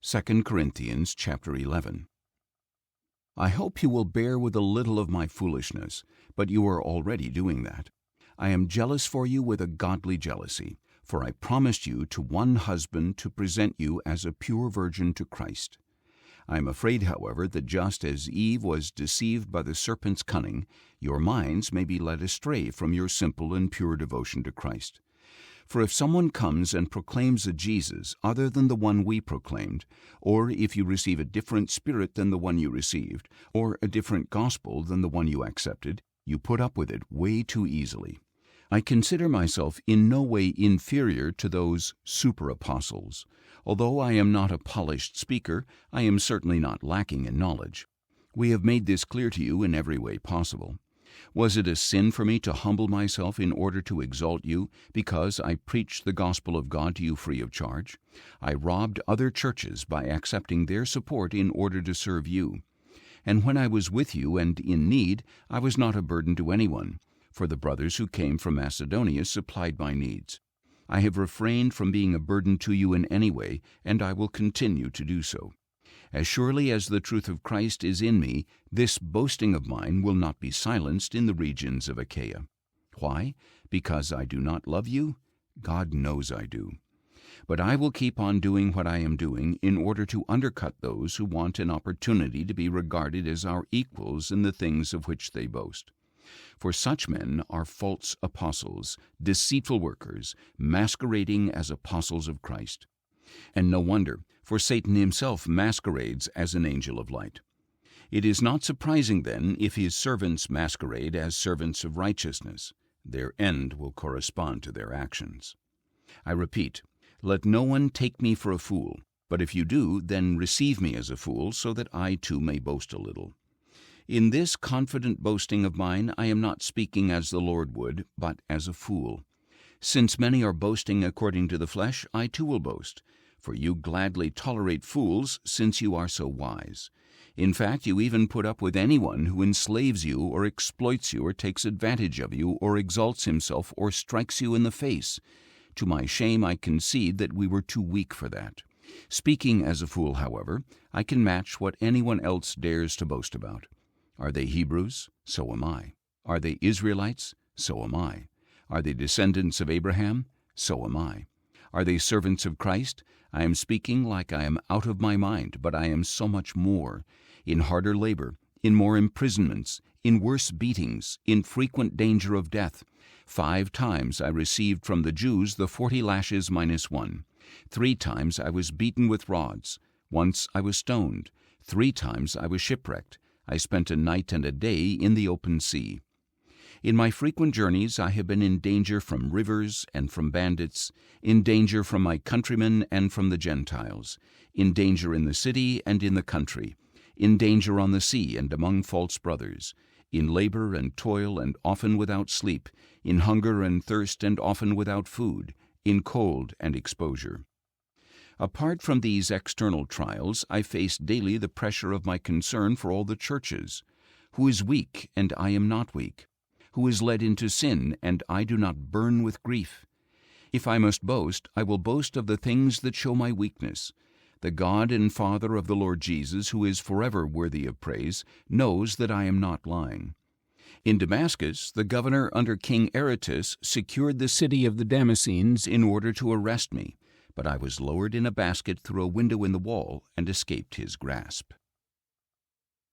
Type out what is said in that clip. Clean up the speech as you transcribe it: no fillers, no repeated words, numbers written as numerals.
2 Corinthians chapter 11. I hope you will bear with a little of my foolishness, but you are already doing that. I am jealous for you with a godly jealousy, for I promised you to one husband to present you as a pure virgin to Christ. I am afraid, however, that just as Eve was deceived by the serpent's cunning, your minds may be led astray from your simple and pure devotion to Christ. For if someone comes and proclaims a Jesus other than the one we proclaimed, or if you receive a different spirit than the one you received, or a different gospel than the one you accepted, you put up with it way too easily. I consider myself in no way inferior to those super-apostles. Although I am not a polished speaker, I am certainly not lacking in knowledge. We have made this clear to you in every way possible. Was it a sin for me to humble myself in order to exalt you, because I preached the gospel of God to you free of charge? I robbed other churches by accepting their support in order to serve you. And when I was with you and in need, I was not a burden to anyone, for the brothers who came from Macedonia supplied my needs. I have refrained from being a burden to you in any way, and I will continue to do so. As surely as the truth of Christ is in me, this boasting of mine will not be silenced in the regions of Achaia. Why? Because I do not love you? God knows I do. But I will keep on doing what I am doing in order to undercut those who want an opportunity to be regarded as our equals in the things of which they boast. For such men are false apostles, deceitful workers, masquerading as apostles of Christ. And no wonder, for Satan himself masquerades as an angel of light. It is not surprising, then, if his servants masquerade as servants of righteousness. Their end will correspond to their actions. I repeat, let no one take me for a fool, but if you do, then receive me as a fool, so that I too may boast a little. In this confident boasting of mine, I am not speaking as the Lord would, but as a fool. Since many are boasting according to the flesh, I too will boast. For you gladly tolerate fools, since you are so wise. In fact, you even put up with anyone who enslaves you or exploits you or takes advantage of you or exalts himself or strikes you in the face. To my shame, I concede that we were too weak for that. Speaking as a fool, however, I can match what anyone else dares to boast about. Are they Hebrews? So am I. Are they Israelites? So am I. Are they descendants of Abraham? So am I. Are they servants of Christ? I am speaking like I am out of my mind, but I am so much more. In harder labor, in more imprisonments, in worse beatings, in frequent danger of death. 5 times I received from the Jews the 40 lashes minus 1. 3 times I was beaten with rods. Once I was stoned. 3 times I was shipwrecked. I spent a night and a day in the open sea. In my frequent journeys I have been in danger from rivers and from bandits, in danger from my countrymen and from the Gentiles, in danger in the city and in the country, in danger on the sea and among false brothers, in labor and toil and often without sleep, in hunger and thirst and often without food, in cold and exposure. Apart from these external trials, I face daily the pressure of my concern for all the churches. Who is weak, and I am not weak? Who is led into sin, and I do not burn with grief? If I must boast, I will boast of the things that show my weakness. The God and Father of the Lord Jesus, who is forever worthy of praise, knows that I am not lying. In Damascus, the governor under King Aretas secured the city of the Damascenes in order to arrest me, but I was lowered in a basket through a window in the wall and escaped his grasp.